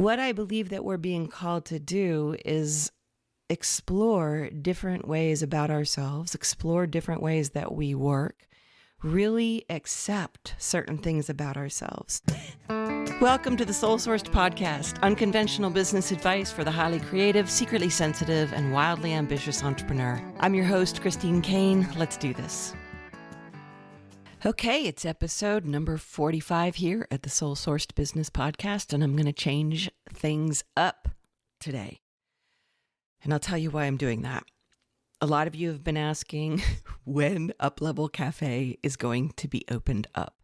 What I believe that we're being called to do is explore different ways about ourselves, explore different ways that we work, really accept certain things about ourselves. Welcome to the Soul Sourced Podcast, unconventional business advice for the highly creative, secretly sensitive, and wildly ambitious entrepreneur. I'm your host, Christine Kane. Let's do this. Okay, it's episode number 45 here at the Soul Sourced Business Podcast, and I'm going to change things up today. And I'll tell you why I'm doing that. A lot of you have been asking when UpLevel Cafe is going to be opened up.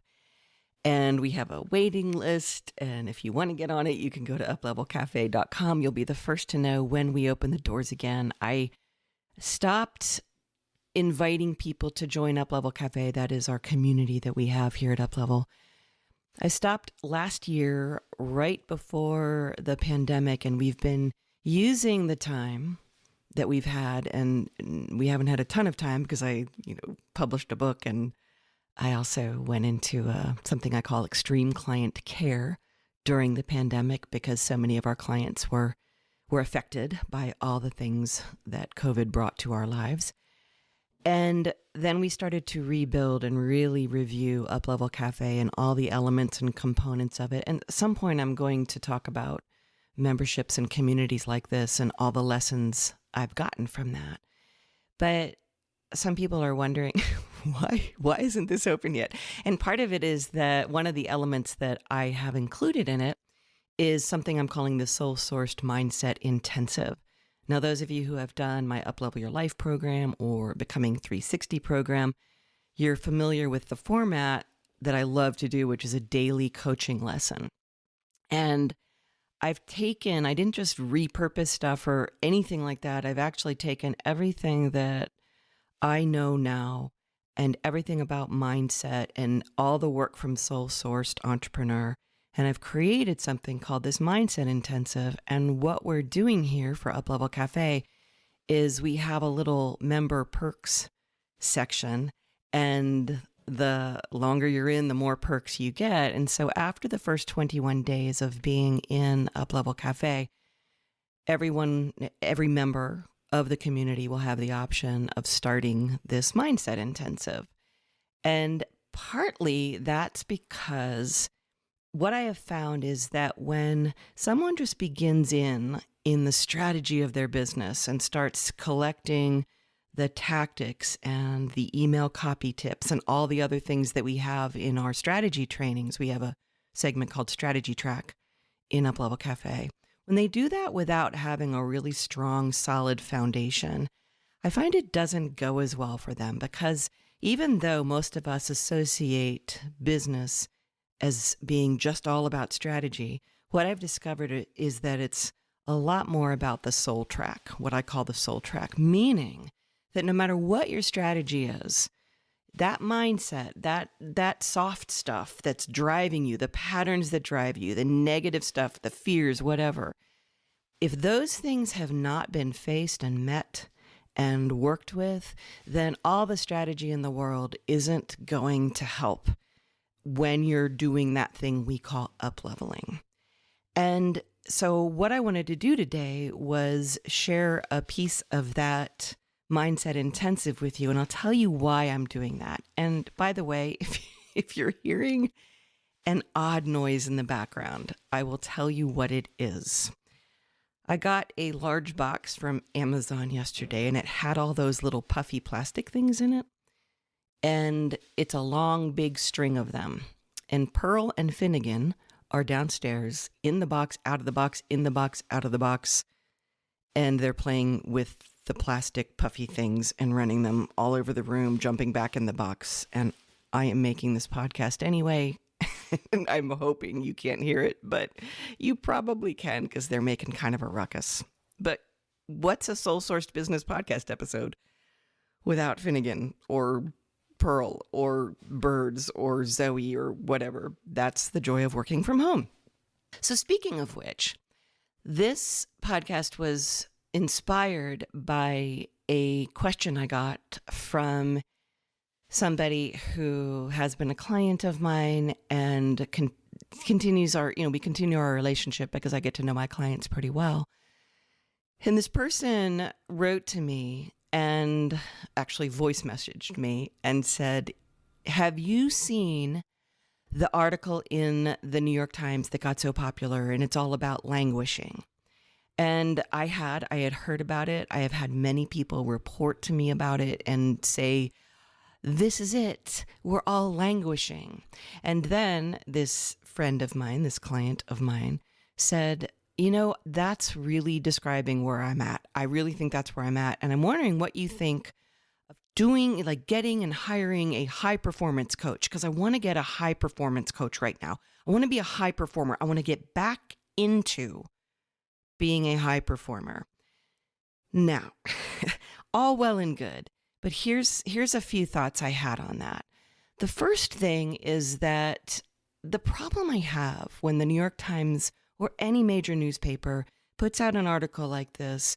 And we have a waiting list, and if you want to get on it, you can go to uplevelcafe.com. You'll be the first to know when we open the doors again. I stopped inviting people to join UpLevel Cafe. That is our community that we have here at UpLevel. I stopped last year right before the pandemic, and we've been using the time that we've had, and we haven't had a ton of time because I published a book, and I also went into something I call extreme client care during the pandemic because so many of our clients were affected by all the things that COVID brought to our lives. And then we started to rebuild and really review UpLevel Cafe and all the elements and components of it. And at some point, I'm going to talk about memberships and communities like this and all the lessons I've gotten from that. But some people are wondering, why isn't this open yet? And part of it is that one of the elements that I have included in it is something I'm calling the Soul Sourced Mindset Intensive. Now, those of you who have done my Uplevel Your Life program or Becoming 360 program, you're familiar with the format that I love to do, which is a daily coaching lesson. And I didn't just repurpose stuff or anything like that. I've actually taken everything that I know now and everything about mindset and all the work from Soul Sourced Entrepreneur. And I've created something called this Mindset Intensive. And what we're doing here for UpLevel Cafe is we have a little member perks section. And the longer you're in, the more perks you get. And so after the first 21 days of being in UpLevel Cafe, every member of the community will have the option of starting this Mindset Intensive. And partly that's because what I have found is that when someone just begins in the strategy of their business and starts collecting the tactics and the email copy tips and all the other things that we have in our strategy trainings, we have a segment called Strategy Track in UpLevel Cafe. When they do that without having a really strong, solid foundation, I find it doesn't go as well for them because even though most of us associate business as being just all about strategy, what I've discovered is that it's a lot more about the soul track, what I call the soul track, meaning that no matter what your strategy is, that mindset, that soft stuff that's driving you, the patterns that drive you, the negative stuff, the fears, whatever, if those things have not been faced and met and worked with, then all the strategy in the world isn't going to help when you're doing that thing we call upleveling. And so what I wanted to do today was share a piece of that Mindset Intensive with you, and I'll tell you why I'm doing that. And by the way, if you're hearing an odd noise in the background, I will tell you what it is. I got a large box from Amazon yesterday, and it had all those little puffy plastic things in it. And it's a long, big string of them. And Pearl and Finnegan are downstairs in the box, out of the box, in the box, out of the box. And they're playing with the plastic puffy things and running them all over the room, jumping back in the box. And I am making this podcast anyway. And I'm hoping you can't hear it, but you probably can because they're making kind of a ruckus. But what's a Soul Sourced Business Podcast episode without Finnegan or Pearl or birds or Zoe or whatever? That's the joy of working from home. So speaking of which, this podcast was inspired by a question I got from somebody who has been a client of mine and we continue our relationship because I get to know my clients pretty well. And this person wrote to me and actually voice messaged me and said, have you seen the article in the New York Times that got so popular, and it's all about languishing? And I had heard about it. I have had many people report to me about it and say, this is it. We're all languishing. And then this friend of mine, this client of mine, said, that's really describing where I'm at. I really think that's where I'm at. And I'm wondering what you think of doing, like getting and hiring a high performance coach, because I want to get a high performance coach right now. I want to be a high performer. I want to get back into being a high performer. Now, all well and good, but here's a few thoughts I had on that. The first thing is that the problem I have when the New York Times or any major newspaper puts out an article like this,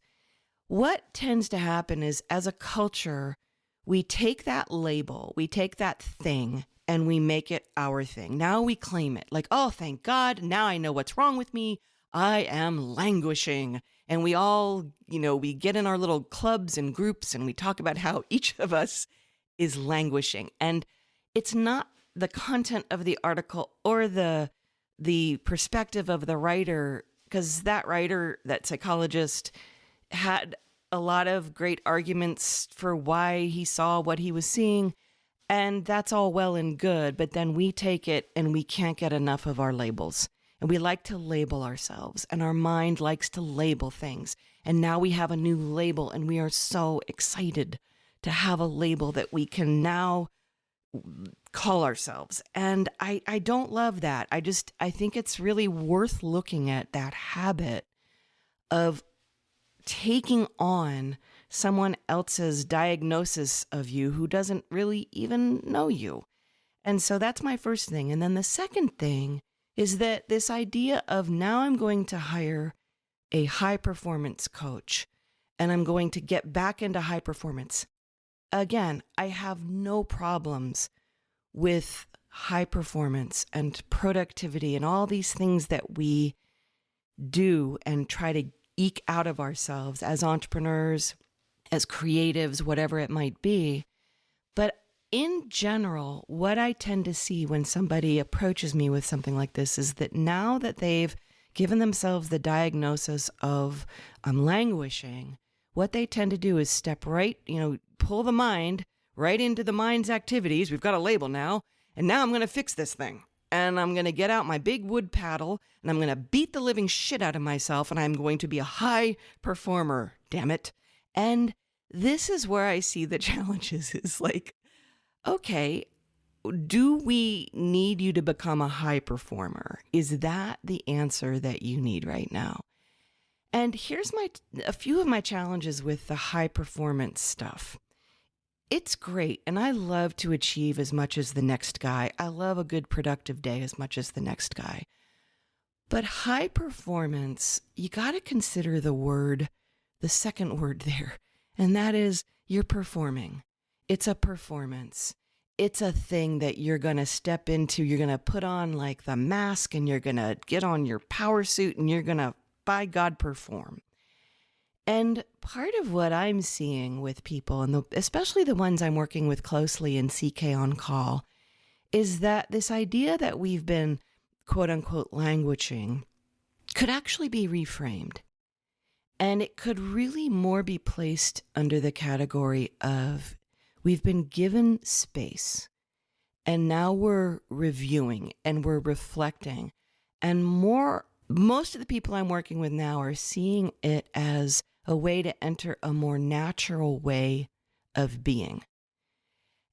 what tends to happen is, as a culture, we take that label, we take that thing, and we make it our thing. Now we claim it. Like, oh, thank God, now I know what's wrong with me. I am languishing. And we all, we get in our little clubs and groups and we talk about how each of us is languishing. And it's not the content of the article or the perspective of the writer, because that writer, that psychologist, had a lot of great arguments for why he saw what he was seeing. And that's all well and good. But then we take it and we can't get enough of our labels. And we like to label ourselves, and our mind likes to label things. And now we have a new label, and we are so excited to have a label that we can now call ourselves. And I don't love that. I think it's really worth looking at that habit of taking on someone else's diagnosis of you who doesn't really even know you. And so that's my first thing. And then the second thing is that this idea of, now I'm going to hire a high performance coach and I'm going to get back into high performance. Again, I have no problems with high performance and productivity and all these things that we do and try to eke out of ourselves as entrepreneurs, as creatives, whatever it might be. But in general, what I tend to see when somebody approaches me with something like this is that now that they've given themselves the diagnosis of I'm languishing, what they tend to do is step right, pull the mind right into the mind's activities. We've got a label now, and now I'm going to fix this thing. And I'm going to get out my big wood paddle, and I'm going to beat the living shit out of myself, and I'm going to be a high performer, damn it. And this is where I see the challenges is like, okay, do we need you to become a high performer? Is that the answer that you need right now? And here's a few of my challenges with the high performance stuff. It's great, and I love to achieve as much as the next guy. I love a good productive day as much as the next guy. But high performance, you got to consider the second word there, and that is you're performing. It's a performance. It's a thing that you're going to step into. You're going to put on like the mask, and you're going to get on your power suit, and you're going to, by God, perform. And part of what I'm seeing with people, and especially the ones I'm working with closely in CK On Call, is that this idea that we've been, quote unquote, languishing could actually be reframed. And it could really more be placed under the category of we've been given space, and now we're reviewing and we're reflecting. And most of the people I'm working with now are seeing it as a way to enter a more natural way of being.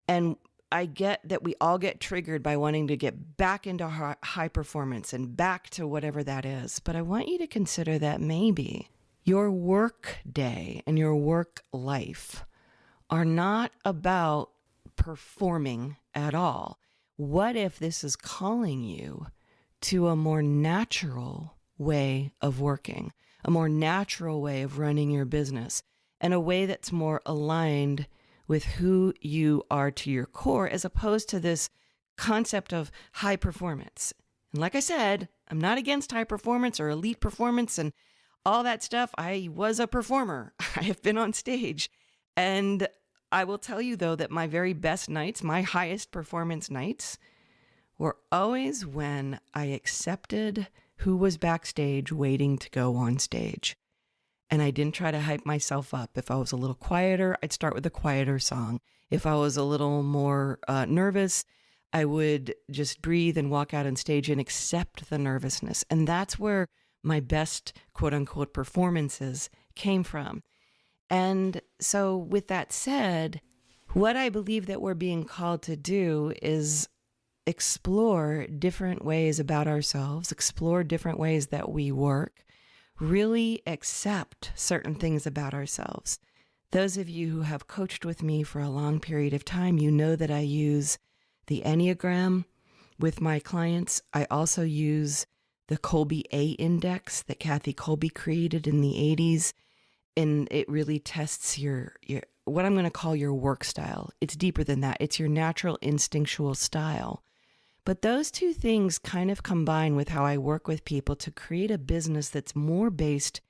And I get that we all get triggered by wanting to get back into high performance and back to whatever that is. But I want you to consider that maybe your work day and your work life are not about performing at all. What if this is calling you to a more natural way of working, a more natural way of running your business, and a way that's more aligned with who you are to your core, as opposed to this concept of high performance? And like I said, I'm not against high performance or elite performance and all that stuff. I was a performer. I have been on stage. And I will tell you, though, that my very best nights, my highest performance nights, were always when I accepted who was backstage waiting to go on stage. And I didn't try to hype myself up. If I was a little quieter, I'd start with a quieter song. If I was a little more nervous, I would just breathe and walk out on stage and accept the nervousness. And that's where my best quote unquote performances came from. And so with that said, what I believe that we're being called to do is explore different ways about ourselves, explore different ways that we work, really accept certain things about ourselves. Those of you who have coached with me for a long period of time, you know that I use the Enneagram with my clients. I also use the Kolbe A index that Kathy Kolbe created in the 80s. And it really tests your what I'm going to call your work style. It's deeper than that. It's your natural instinctual style. But those two things kind of combine with how I work with people to create a business that's more based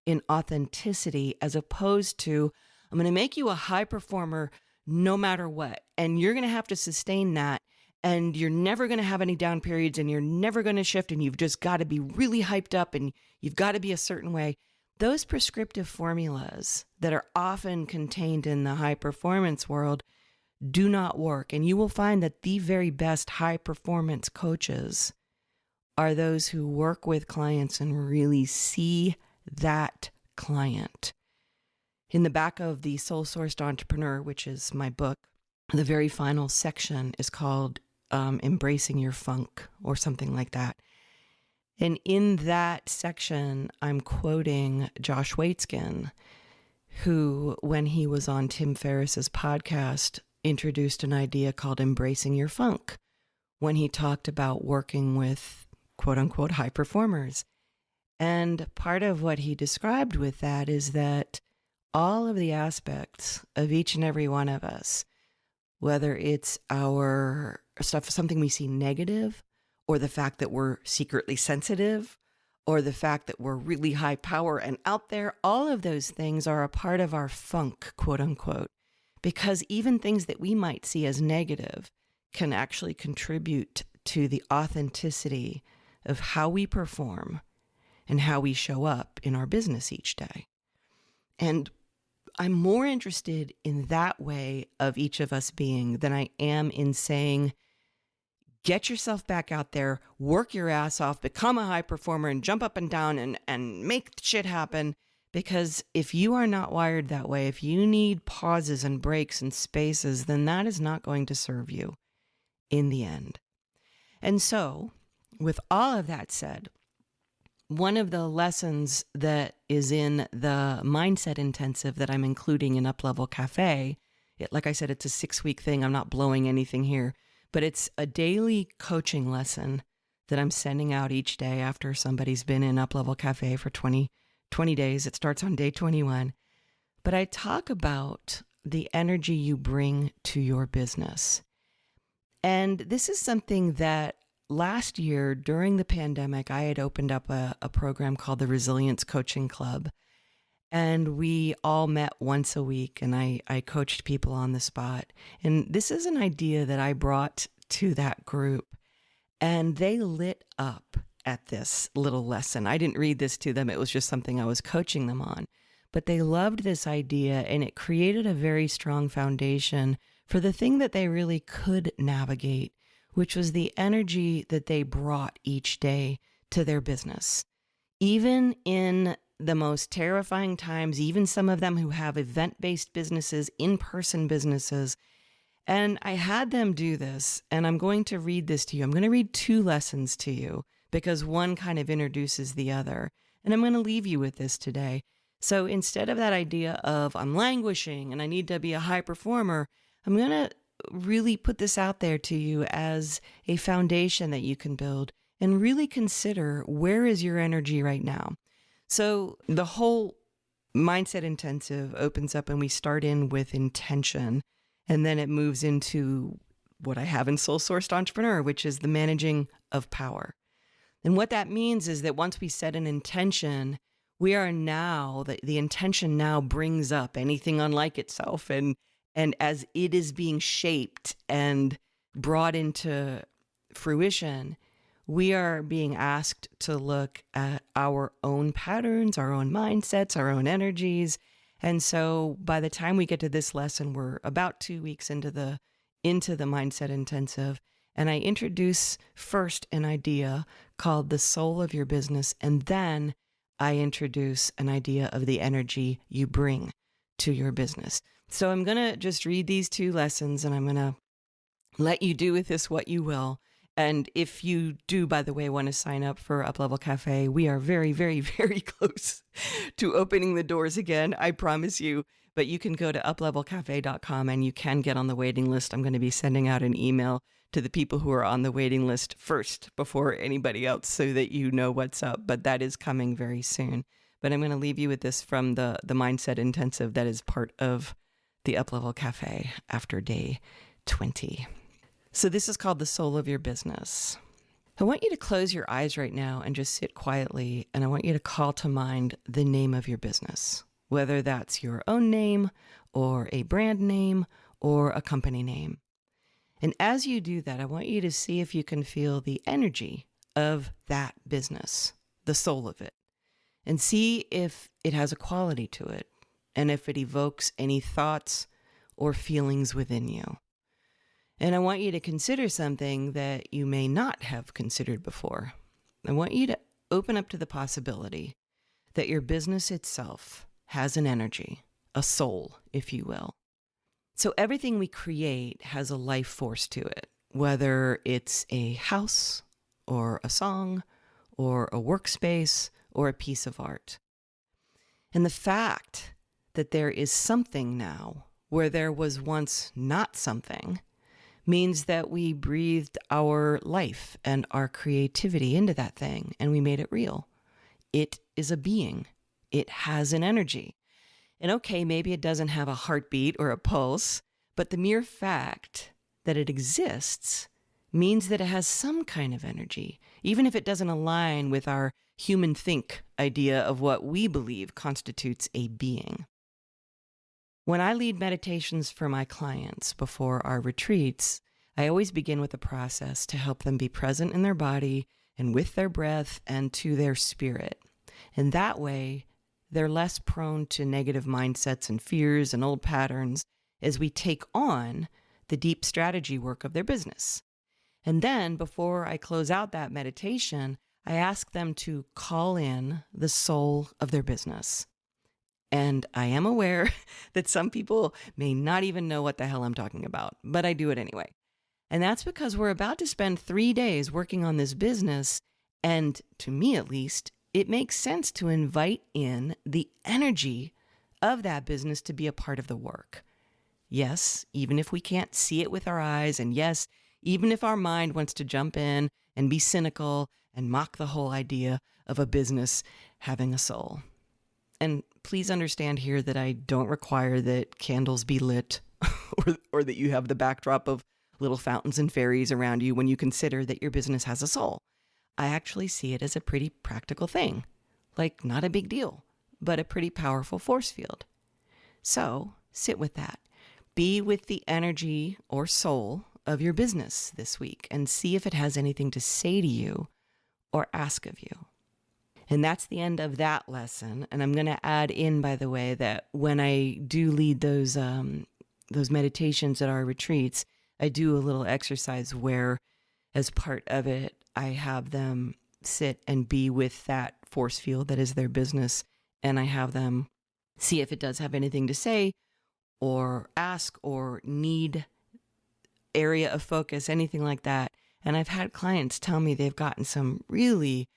in authenticity as opposed to, I'm going to make you a high performer no matter what. And you're going to have to sustain that. And you're never going to have any down periods and you're never going to shift. And you've just got to be really hyped up and you've got to be a certain way. Those prescriptive formulas that are often contained in the high performance world do not work. And you will find that the very best high performance coaches are those who work with clients and really see that client. In the back of the Soul Sourced Entrepreneur, which is my book, the very final section is called Embracing Your Funk or something like that. And in that section, I'm quoting Josh Waitzkin, who, when he was on Tim Ferriss's podcast, introduced an idea called embracing your funk when he talked about working with quote unquote high performers. And part of what he described with that is that all of the aspects of each and every one of us, whether it's our stuff, something we see negative, or the fact that we're secretly sensitive, or the fact that we're really high power and out there, all of those things are a part of our funk, quote unquote, because even things that we might see as negative can actually contribute to the authenticity of how we perform and how we show up in our business each day. And I'm more interested in that way of each of us being than I am in saying, get yourself back out there, work your ass off, become a high performer and jump up and down and make shit happen. Because if you are not wired that way, if you need pauses and breaks and spaces, then that is not going to serve you in the end. And so, with all of that said, one of the lessons that is in the mindset intensive that I'm including in Uplevel Cafe, like I said, it's a 6-week thing. I'm not blowing anything here. But it's a daily coaching lesson that I'm sending out each day after somebody's been in Uplevel Cafe for 20 days. It starts on day 21. But I talk about the energy you bring to your business. And this is something that last year during the pandemic, I had opened up a program called the Resilience Coaching Club. And we all met once a week and I coached people on the spot. And this is an idea that I brought to that group and they lit up at this little lesson. I didn't read this to them. It was just something I was coaching them on, but they loved this idea and it created a very strong foundation for the thing that they really could navigate, which was the energy that they brought each day to their business. Even in the most terrifying times, even some of them who have event-based businesses, in-person businesses. And I had them do this, and I'm going to read this to you. I'm going to read 2 lessons to you because one kind of introduces the other. And I'm going to leave you with this today. So instead of that idea of I'm languishing and I need to be a high performer, I'm going to really put this out there to you as a foundation that you can build and really consider where is your energy right now. So the whole mindset intensive opens up and we start in with intention, and then it moves into what I have in Soul Sourced Entrepreneur, which is the managing of power. And what that means is that once we set an intention, we are now, the intention now brings up anything unlike itself. And as it is being shaped and brought into fruition, we are being asked to look at our own patterns, our own mindsets, our own energies. And so by the time we get to this lesson, we're about 2 weeks into the Mindset Intensive. And I introduce first an idea called the soul of your business. And then I introduce an idea of the energy you bring to your business. So I'm going to just read these 2 lessons, and I'm going to let you do with this what you will. And if you do, by the way, want to sign up for Uplevel Cafe, we are very, very, very close to opening the doors again, I promise you. But you can go to uplevelcafe.com and you can get on the waiting list. I'm going to be sending out an email to the people who are on the waiting list first before anybody else so that you know what's up. But that is coming very soon. But I'm going to leave you with this from the Mindset Intensive that is part of the Uplevel Cafe after day 20. So this is called the soul of your business. I want you to close your eyes right now and just sit quietly. And I want you to call to mind the name of your business, whether that's your own name or a brand name or a company name. And as you do that, I want you to see if you can feel the energy of that business, the soul of it, and see if it has a quality to it and if it evokes any thoughts or feelings within you. And I want you to consider something that you may not have considered before. I want you to open up to the possibility that your business itself has an energy, a soul, if you will. So everything we create has a life force to it, whether it's a house or a song or a workspace or a piece of art. And the fact that there is something now where there was once not something means that we breathed our life and our creativity into that thing and we made it real. It is a being. It has an energy. And okay, maybe it doesn't have a heartbeat or a pulse, but the mere fact that it exists means that it has some kind of energy, even if it doesn't align with our human think idea of what we believe constitutes a being. When I lead meditations for my clients before our retreats, I always begin with a process to help them be present in their body and with their breath and to their spirit. And that way, they're less prone to negative mindsets and fears and old patterns as we take on the deep strategy work of their business. And then before I close out that meditation, I ask them to call in the soul of their business. And I am aware that some people may not even know what the hell I'm talking about, but I do it anyway. And that's because we're about to spend 3 days working on this business. And to me, at least, it makes sense to invite in the energy of that business to be a part of the work. Yes, even if we can't see it with our eyes. And yes, even if our mind wants to jump in and be cynical and mock the whole idea of a business having a soul. And please understand here that I don't require that candles be lit or that you have the backdrop of little fountains and fairies around you when you consider that your business has a soul. I actually see it as a pretty practical thing, like not a big deal, but a pretty powerful force field. So sit with that. Be with the energy or soul of your business this week and see if it has anything to say to you or ask of you. And that's the end of that lesson. And I'm going to add in, by the way, that when I do lead those meditations at our retreats, I do a little exercise where, as part of it, I have them sit and be with that force field that is their business. And I have them see if it does have anything to say or ask or need area of focus, anything like that. And I've had clients tell me they've gotten some really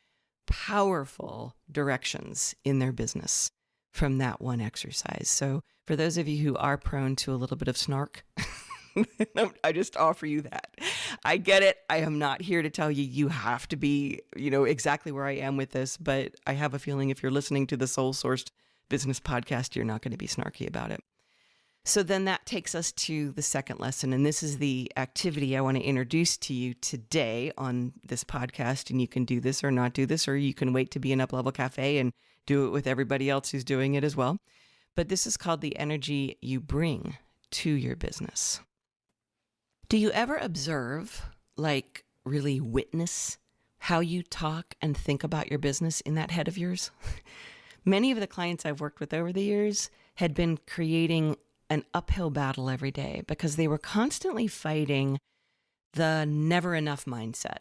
powerful directions in their business from that one exercise. So for those of you who are prone to a little bit of snark, I just offer you that. I get it. I am not here to tell you you have to be, exactly where I am with this, but I have a feeling if you're listening to the Soul Sourced Business Podcast, you're not going to be snarky about it. So then that takes us to the second lesson. And this is the activity I want to introduce to you today on this podcast. And you can do this or not do this, or you can wait to be in Up Level Cafe and do it with everybody else who's doing it as well. But this is called the energy you bring to your business. Do you ever observe, like really witness, how you talk and think about your business in that head of yours? Many of the clients I've worked with over the years had been creating an uphill battle every day because they were constantly fighting the never enough mindset.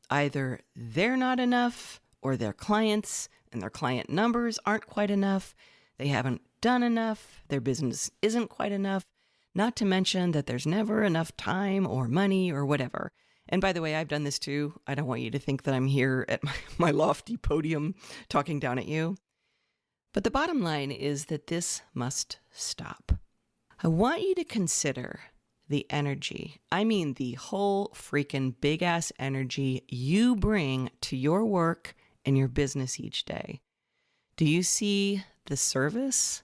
Either they're not enough, or their clients and their client numbers aren't quite enough. They haven't done enough. Their business isn't quite enough. Not to mention that there's never enough time or money or whatever. And by the way, I've done this too. I don't want you to think that I'm here at my lofty podium talking down at you. But the bottom line is that this must stop. I want you to consider the energy, I mean the whole freaking big ass energy you bring to your work and your business each day. Do you see the service,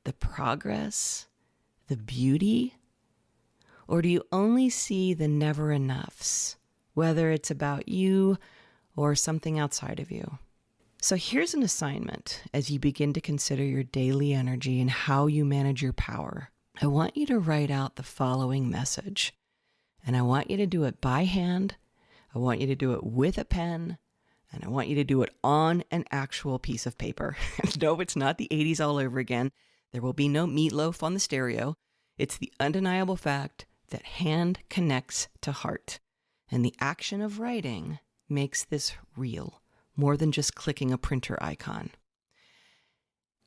the progress, the beauty? Or do you only see the never enoughs, whether it's about you or something outside of you? So here's an assignment as you begin to consider your daily energy and how you manage your power. I want you to write out the following message, and I want you to do it by hand. I want you to do it with a pen, and I want you to do it on an actual piece of paper. No, it's not the 80s all over again. There will be no meatloaf on the stereo. It's the undeniable fact that hand connects to heart, and the action of writing makes this real, more than just clicking a printer icon.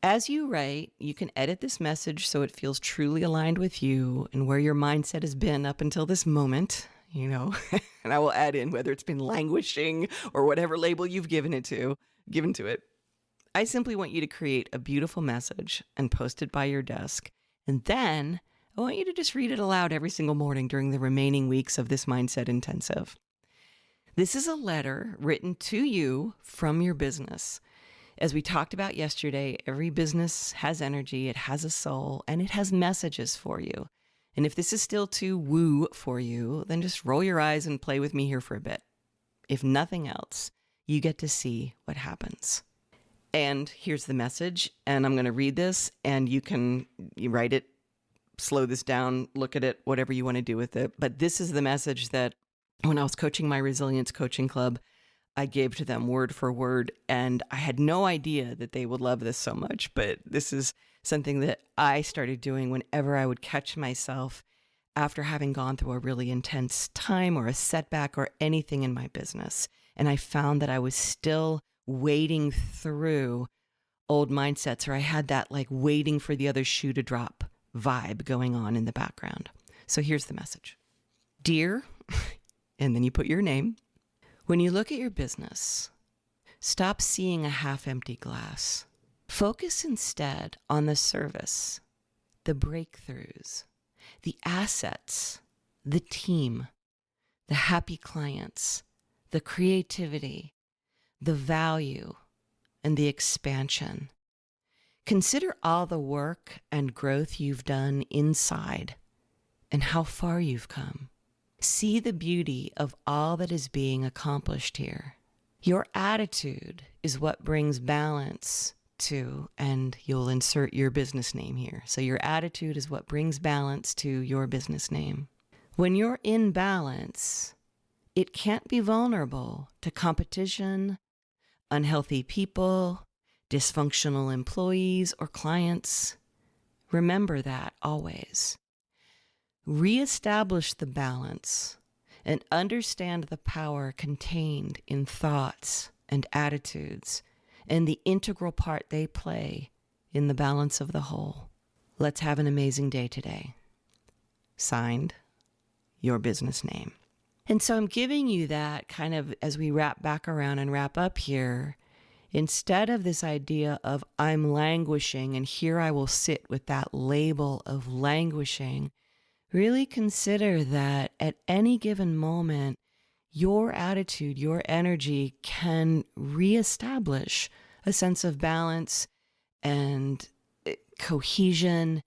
As you write, you can edit this message so it feels truly aligned with you and where your mindset has been up until this moment, and I will add in whether it's been languishing or whatever label you've given to it. I simply want you to create a beautiful message and post it by your desk. And then I want you to just read it aloud every single morning during the remaining weeks of this mindset intensive. This is a letter written to you from your business. As we talked about yesterday, every business has energy, it has a soul, and it has messages for you. And if this is still too woo for you, then just roll your eyes and play with me here for a bit. If nothing else, you get to see what happens. And here's the message, and I'm going to read this, and you write it, slow this down, look at it, whatever you want to do with it. But this is the message that when I was coaching my Resilience Coaching Club, I gave to them word for word, and I had no idea that they would love this so much, but this is something that I started doing whenever I would catch myself after having gone through a really intense time or a setback or anything in my business. And I found that I was still wading through old mindsets, or I had that like waiting for the other shoe to drop vibe going on in the background. So here's the message. Dear, and then you put your name. When you look at your business, stop seeing a half-empty glass. Focus instead on the service, the breakthroughs, the assets, the team, the happy clients, the creativity, the value, and the expansion. Consider all the work and growth you've done inside and how far you've come. See the beauty of all that is being accomplished here. Your attitude is what brings balance to, and you'll insert your business name here. So your attitude is what brings balance to your business name. When you're in balance, it can't be vulnerable to competition, unhealthy people, dysfunctional employees, or clients. Remember that always. Reestablish the balance and understand the power contained in thoughts and attitudes and the integral part they play in the balance of the whole. Let's have an amazing day today. Signed, your business name. And so I'm giving you that kind of as we wrap back around and wrap up here, instead of this idea of I'm languishing and here I will sit with that label of languishing. Really consider that at any given moment, your attitude, your energy can reestablish a sense of balance and cohesion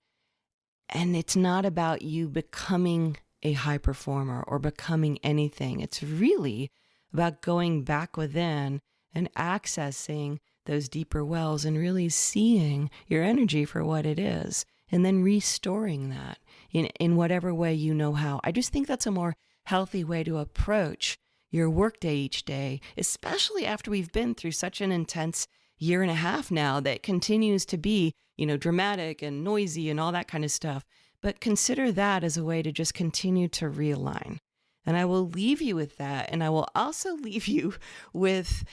And it's not about you becoming a high performer or becoming anything. It's really about going back within and accessing those deeper wells and really seeing your energy for what it is, and then restoring that in whatever way you know how. I just think that's a more healthy way to approach your workday each day, especially after we've been through such an intense year and a half now that continues to be, dramatic and noisy and all that kind of stuff. But consider that as a way to just continue to realign. And I will leave you with that. And I will also leave you with,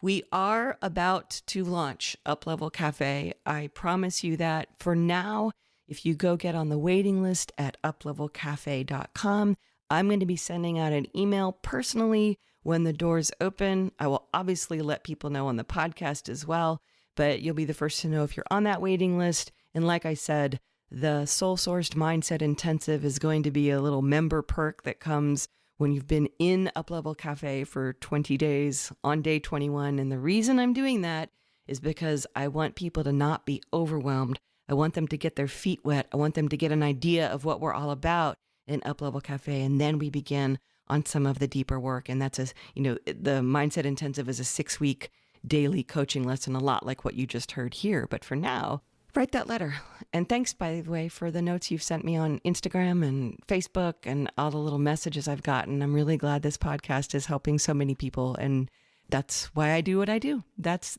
we are about to launch Uplevel Cafe. I promise you that. For now, if you go get on the waiting list at uplevelcafe.com, I'm going to be sending out an email personally when the doors open. I will obviously let people know on the podcast as well, but you'll be the first to know if you're on that waiting list. And like I said, the Soul Sourced Mindset Intensive is going to be a little member perk that comes when you've been in Uplevel Cafe for 20 days on day 21. And the reason I'm doing that is because I want people to not be overwhelmed. I want them to get their feet wet. I want them to get an idea of what we're all about in Uplevel Cafe. And then we begin on some of the deeper work. And that's the Mindset Intensive is a 6-week daily coaching lesson, a lot like what you just heard here. But for now, write that letter. And thanks, by the way, for the notes you've sent me on Instagram and Facebook and all the little messages I've gotten. I'm really glad this podcast is helping so many people. And that's why I do what I do. That's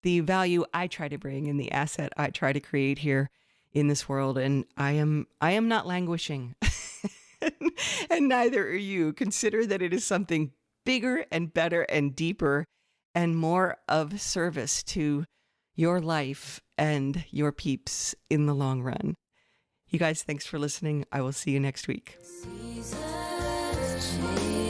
the value I try to bring and the asset I try to create here in this world. And I am not languishing. And neither are you. Consider that it is something bigger and better and deeper and more of service to your life and your peeps in the long run. You guys, thanks for listening. I will see you next week. Seasons change.